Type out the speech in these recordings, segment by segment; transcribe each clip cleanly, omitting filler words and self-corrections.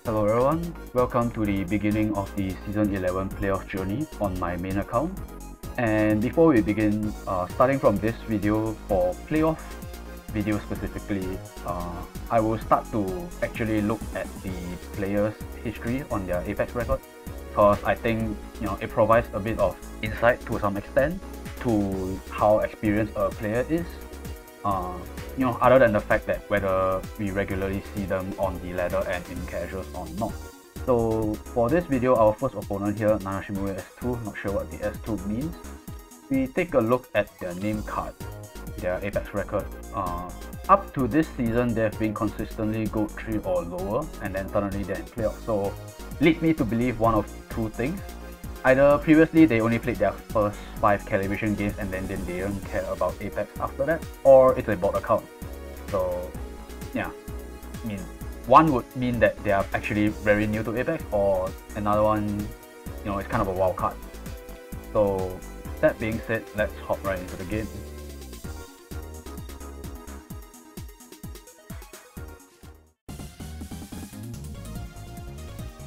Hello everyone, welcome to the beginning of the Season 11 playoff journey on my main account. And before we begin, starting from this video for playoff video specifically, I will start to actually look at the players' history on their Apex record, because I think it provides a bit of insight to some extent to how experienced a player is. Other than the fact that whether we regularly see them on the ladder and in casuals or not. So for this video, our first opponent here, NanashiMumeiS2, not sure what the S2 means. We take a look at their name card, their Apex record. Up to this season, they've been consistently Gold 3 or lower, and then suddenly they're in playoffs. So leads me to believe one of two things. Either previously they only played their first 5 calibration games and then they didn't care about Apex after that, or it's a bot account. So yeah, I mean, one would mean that they are actually very new to Apex, or another one, it's kind of a wild card. So that being said, let's hop right into the game.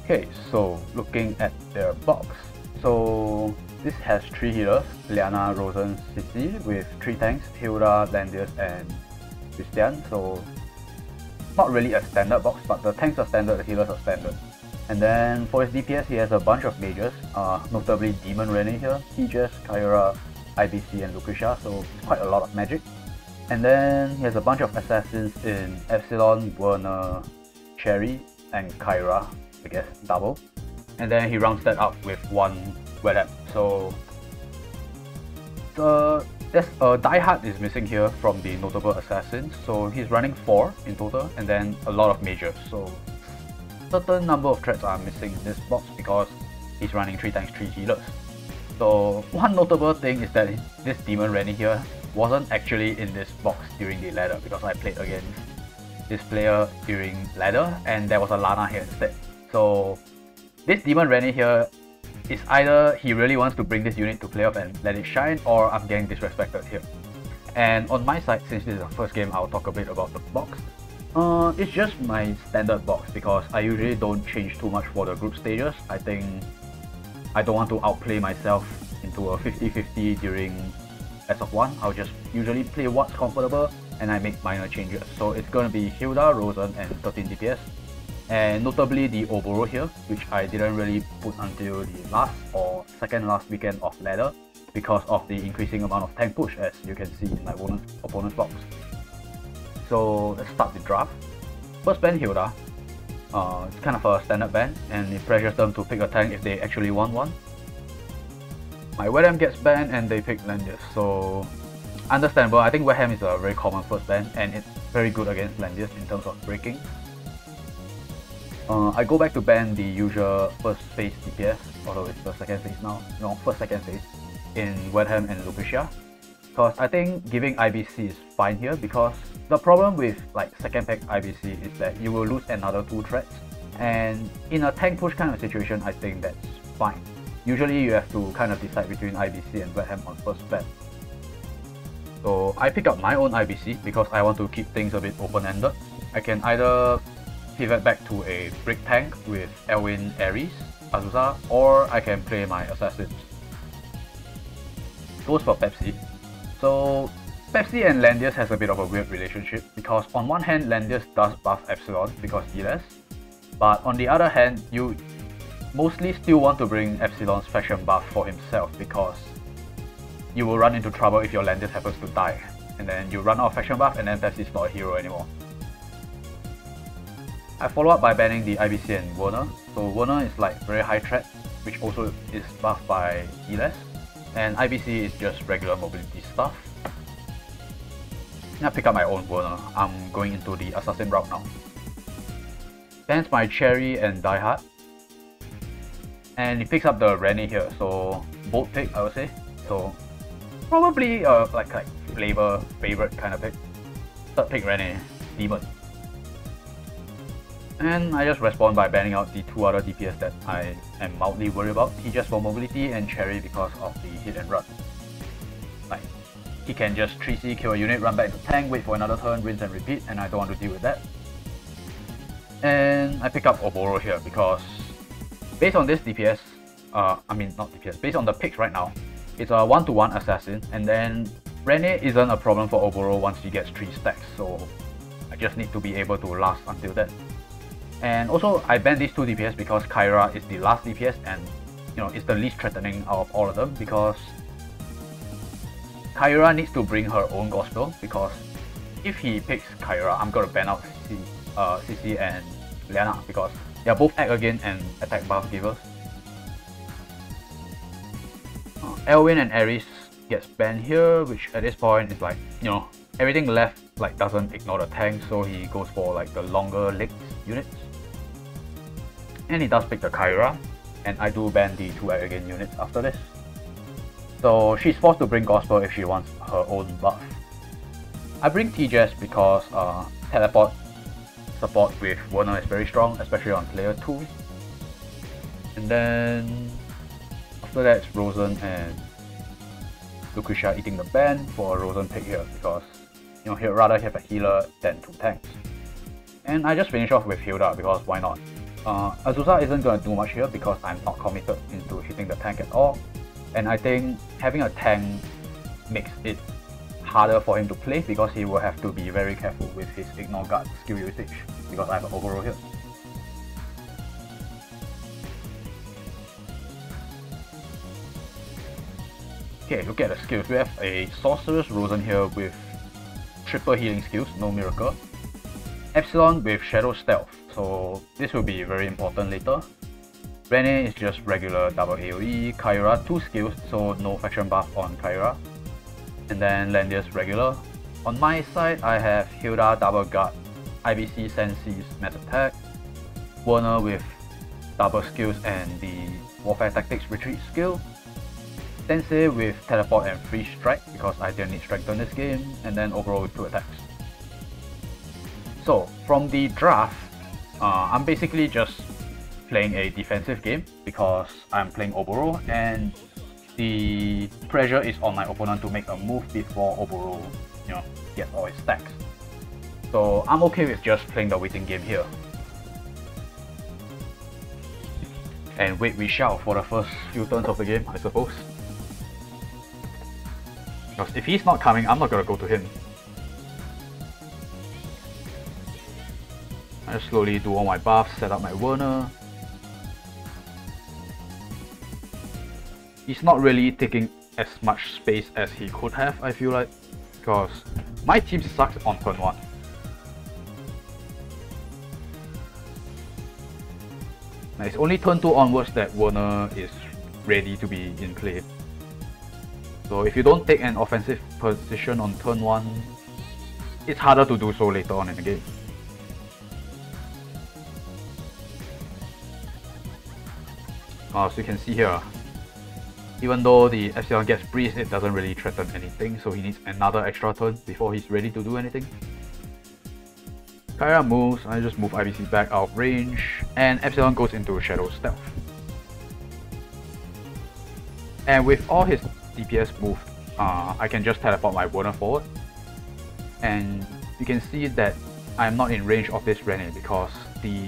Okay, so looking at their box. So this has 3 healers, Liana, Rosen, Sissy, with 3 tanks, Hilda, Langrisser, and Christian. So not really a standard box, but the tanks are standard, the healers are standard. And then for his DPS, he has a bunch of mages, notably Demon Rene here, Tejas, Kyra, IBC, and Lucretia, so it's quite a lot of magic. And then he has a bunch of assassins in Epsilon, Werner, Cherry, and Kyra, I guess double. And then he rounds that up with 1 Wet App. So there's a Die Hard is missing here from the notable assassins, so he's running 4 in total, and then a lot of mages. So certain number of threats are missing in this box because he's running 3 tanks, 3 healers. So one notable thing is that this Demon Rene here wasn't actually in this box during the ladder, because I played against this player during ladder and there was a Lana here instead. So this Demon Rene here is either he really wants to bring this unit to playoff and let it shine, or I'm getting disrespected here. And on my side, since this is the first game, I'll talk a bit about the box. It's just my standard box because I usually don't change too much for the group stages. I think I don't want to outplay myself into a 50-50 during S11. I'll just usually play what's comfortable and I make minor changes. So it's gonna be Hilda, Rosen, and 13 DPS. And notably the Oboro here, which I didn't really put until the last or second last weekend of ladder because of the increasing amount of tank push, as you can see in my opponent's box. So let's start the draft. First ban Hilda. It's kind of a standard ban and it pressures them to pick a tank if they actually want one. My Wedham gets banned and they pick Langrisser, so understandable. I think Wedham is a very common first ban and it's very good against Langrisser in terms of breaking. I go back to ban the usual first phase DPS, although it's the second phase now, second phase in Wedham and Lucretia, because I think giving IBC is fine here, because the problem with like second pack IBC is that you will lose another 2 threats, and in a tank push kind of situation I think that's fine. Usually you have to kind of decide between IBC and Wedham on first bet. So I pick up my own IBC because I want to keep things a bit open-ended. I can either pivot back to a brick tank with Elwin, Ares, Azusa, or I can play my assassins. Goes for Pepsi. So Pepsi and Langrisser has a bit of a weird relationship, because on one hand Langrisser does buff Epsilon because he less, but on the other hand you mostly still want to bring Epsilon's fashion buff for himself, because you will run into trouble if your Langrisser happens to die, and then you run out of fashion buff and then Pepsi's not a hero anymore. I follow up by banning the IBC and Werner. So Werner is like very high threat, which also is buffed by E-less, and IBC is just regular mobility stuff. I pick up my own Werner. I'm going into the assassin route now. Bans my Cherry and Die Hard, and he picks up the Rene here, so bold pick I would say. So probably like favorite kind of pick. Third pick Rene, Demon. And I just respond by banning out the 2 other DPS that I am mildly worried about, Tejas for mobility and Cherry because of the hit and run. Like, he can just 3C, kill a unit, run back to tank, wait for another turn, rinse and repeat, and I don't want to deal with that. And I pick up Oboro here because based on this DPS, based on the picks right now, it's a 1-to-1 assassin, and then Rene isn't a problem for Oboro once he gets 3 stacks, so I just need to be able to last until then. And also, I banned these 2 DPS because Kyra is the last DPS and it's the least threatening out of all of them, because Kyra needs to bring her own gospel, because if he picks Kyra, I'm gonna ban out CC and Liana because they are both act again and attack buff givers. Elwyn and Ares gets banned here, which at this point is like, everything left like doesn't ignore the tank, so he goes for like the longer legs units. And he does pick the Kyra, and I do ban the 2 act again units after this. So she's forced to bring gospel if she wants her own buff. I bring TJS because teleport support with Werner is very strong, especially on player 2. And then after that it's Rosen and Lucretia eating the ban for a Rosen pick here, because he'd rather have a healer than 2 tanks. And I just finish off with Hilda because why not? Azusa isn't going to do much here because I'm not committed into hitting the tank at all. And I think having a tank makes it harder for him to play because he will have to be very careful with his ignore guard skill usage because I have an overroll here. Okay, look at the skills. We have a Sorceress Rosen here with triple healing skills, no miracle. Epsilon with Shadow Stealth, so this will be very important later. Rene is just regular double AoE, Kyra 2 skills, so no faction buff on Kyra. And then Landius regular. On my side, I have Hilda double guard, IBC Sensei's mass attack, Werner with double skills and the warfare tactics retreat skill, Sensei with teleport and free strike because I didn't need strength in this game, and then overall with 2 attacks. So from the draft, I'm basically just playing a defensive game because I'm playing Oboro and the pressure is on my opponent to make a move before Oboro, gets all his stacks. So I'm okay with just playing the waiting game here. And wait we shall for the first few turns of the game, I suppose. Because if he's not coming, I'm not gonna go to him. I just slowly do all my buffs, set up my Werner. He's not really taking as much space as he could have, I feel like, because my team sucks on turn 1. Now it's only turn 2 onwards that Werner is ready to be in play. So if you don't take an offensive position on turn 1, it's harder to do so later on in the game. As you can see here, even though the Epsilon gets breezed, it doesn't really threaten anything, so he needs another extra turn before he's ready to do anything. Kyra moves, I just move IBC back out of range, and Epsilon goes into Shadow Stealth. And with all his DPS moved, I can just teleport my Werner forward. And you can see that I'm not in range of this Rene because the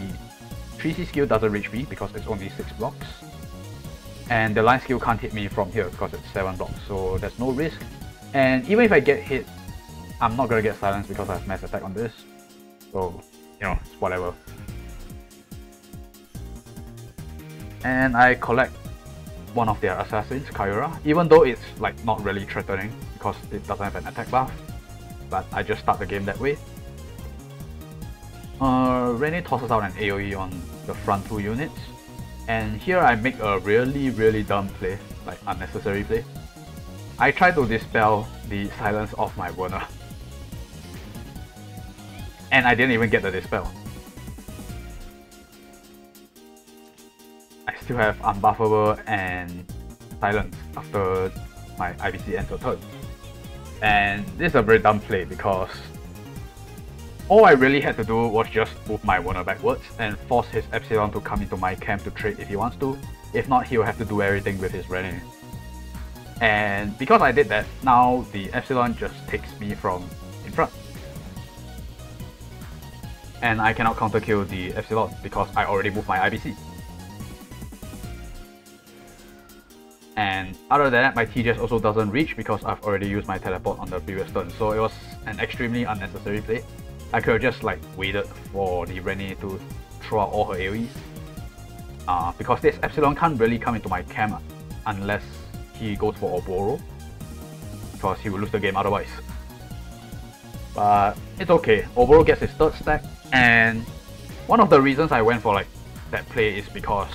3C skill doesn't reach me because it's only 6 blocks. And the line skill can't hit me from here because it's 7 blocks, so there's no risk. And even if I get hit, I'm not gonna get silenced because I have mass attack on this. So, it's whatever. And I collect one of their assassins, Kyra, even though it's like not really threatening because it doesn't have an attack buff. But I just start the game that way. Rene tosses out an AoE on the front 2 units. And here I make a really dumb play, like unnecessary play. I try to dispel the silence of my Werner. And I didn't even get the dispel. I still have unbuffable and silence after my IBC ends a turn. And this is a very dumb play because all I really had to do was just move my Werner backwards and force his Epsilon to come into my camp to trade if he wants to. If not, he'll have to do everything with his Rene. And because I did that, now the Epsilon just takes me from in front. and I cannot counter kill the Epsilon because I already moved my IBC. And other than that, my TGS also doesn't reach because I've already used my teleport on the previous turn, so it was an extremely unnecessary play. I could have just like waited for the Rene to throw out all her AoEs. Because this Epsilon can't really come into my camp unless he goes for Oboro, because he will lose the game otherwise. But it's okay, Oboro gets his third stack, and one of the reasons I went for like that play is because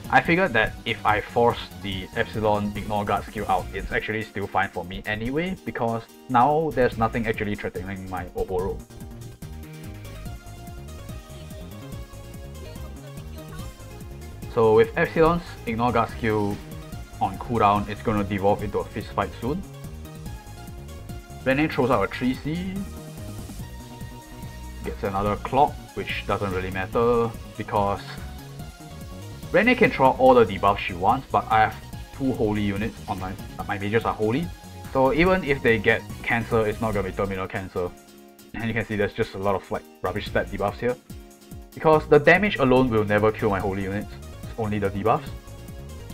I figured that if I force the Epsilon ignore guard skill out, it's actually still fine for me anyway, because now there's nothing actually threatening my Oboro. So with Epsilon's ignore guard skill on cooldown, it's gonna devolve into a fist fight soon. Rene throws out a 3C, gets another clock, which doesn't really matter because Rene can throw out all the debuffs she wants, but I have 2 holy units on my mages are holy. So even if they get cancer, it's not gonna be terminal cancer. And you can see there's just a lot of like rubbish stat debuffs here. Because the damage alone will never kill my holy units, it's only the debuffs.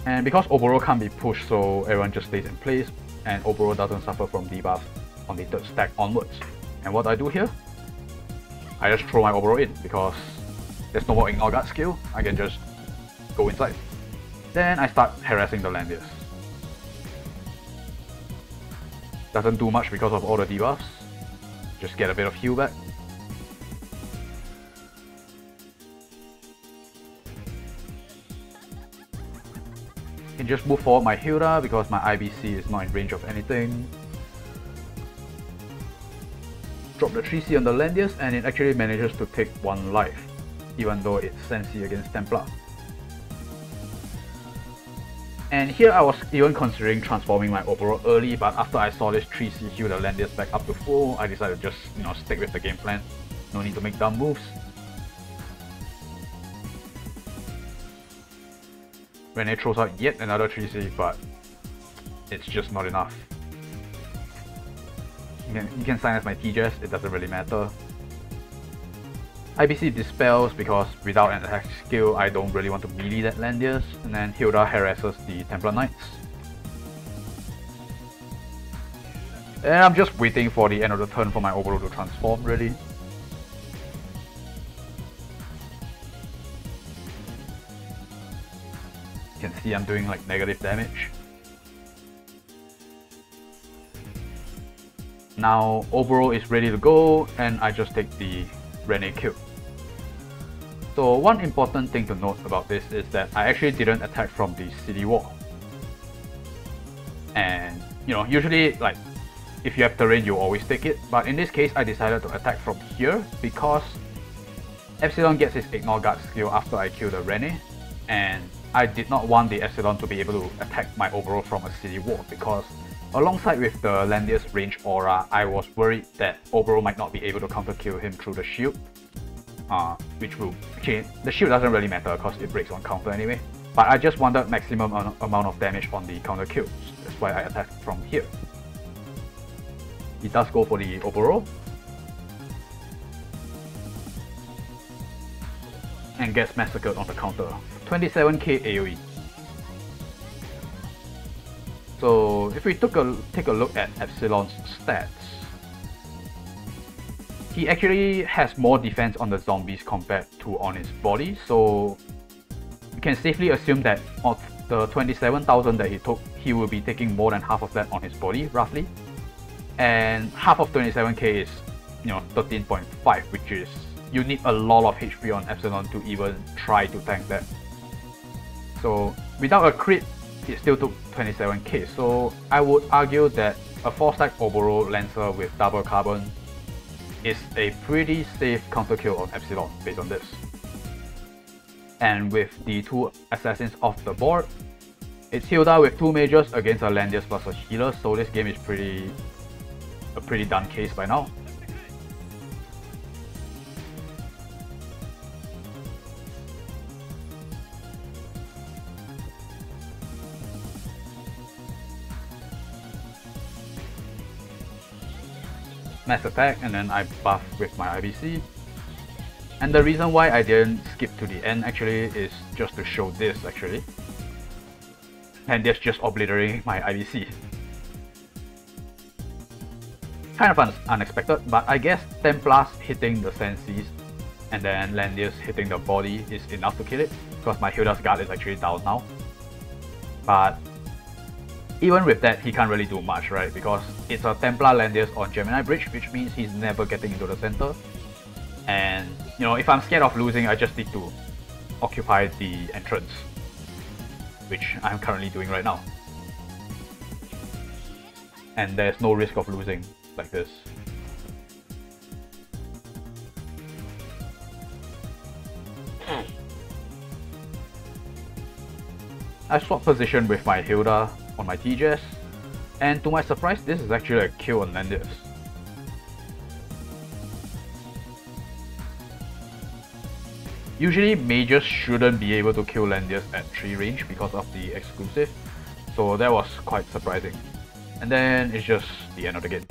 And because Oboro can't be pushed, so everyone just stays in place, and Oboro doesn't suffer from debuffs on the 3rd stack onwards. And what I do here? I just throw my Oboro in because there's no more ignore guard skill, I can just go inside. Then I start harassing the Landias. Doesn't do much because of all the debuffs, just get a bit of heal back. Can just move forward my Hilda because my IBC is not in range of anything. Drop the 3C on the Landias and it actually manages to take 1 life, even though it's Sensi against Templar. And here I was even considering transforming my Oboro early, but after I saw this 3C heal the Landias back up to full, I decided to just, stick with the game plan. No need to make dumb moves. Rene throws out yet another 3C, but it's just not enough. You can sign as my TGS, it doesn't really matter. IBC dispels because without an attack skill, I don't really want to melee that Landias, and then Hilda harasses the Templar Knights. And I'm just waiting for the end of the turn for my Oboro to transform, really. You can see I'm doing like negative damage. Now Oboro is ready to go, and I just take the Rene kill. So one important thing to note about this is that I actually didn't attack from the city wall. And usually like if you have terrain you always take it, but in this case I decided to attack from here because Epsilon gets his ignore guard skill after I kill the Rene, and I did not want the Epsilon to be able to attack my Oboro from a city wall because alongside with the Landias range aura, I was worried that Oboro might not be able to counter kill him through the shield. Which will change. The shield doesn't really matter because it breaks on counter anyway. But I just wanted maximum amount of damage on the counter kills. That's why I attacked from here. He does go for the Oboro. And gets massacred on the counter. 27k AoE. So if we take a look at Epsilon's stats, he actually has more defense on the zombies compared to on his body, so you can safely assume that of the 27,000 that he took, he will be taking more than half of that on his body, roughly. And half of 27k is, 13.5, which is, you need a lot of HP on Epsilon to even try to tank that. So without a crit, it still took 27k, so I would argue that a 4-stack Oboro Lancer with double carbon is a pretty safe counter kill on Epsilon based on this. And with the 2 assassins off the board, it's Hilda with 2 mages against a Landias plus a healer, so this game is a pretty done case by now. Mass attack, and then I buff with my IBC. And the reason why I didn't skip to the end actually is just to show this actually. And that's just obliterating my IVC. Kind of unexpected, but I guess 10 plus hitting the Senseis and then Landius hitting the body is enough to kill it, because my Hilda's guard is actually down now. But even with that, he can't really do much, right? Because it's a Templar Landius on Gemini Bridge, which means he's never getting into the center. And, you know, if I'm scared of losing, I just need to occupy the entrance, which I'm currently doing right now. And there's no risk of losing like this. I swap position with my Hilda on my TJS, and to my surprise, this is actually a kill on Landius. Usually mages shouldn't be able to kill Landius at 3 range because of the exclusive, so that was quite surprising. And then it's just the end of the game.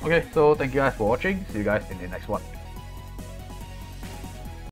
Okay, so thank you guys for watching, see you guys in the next one.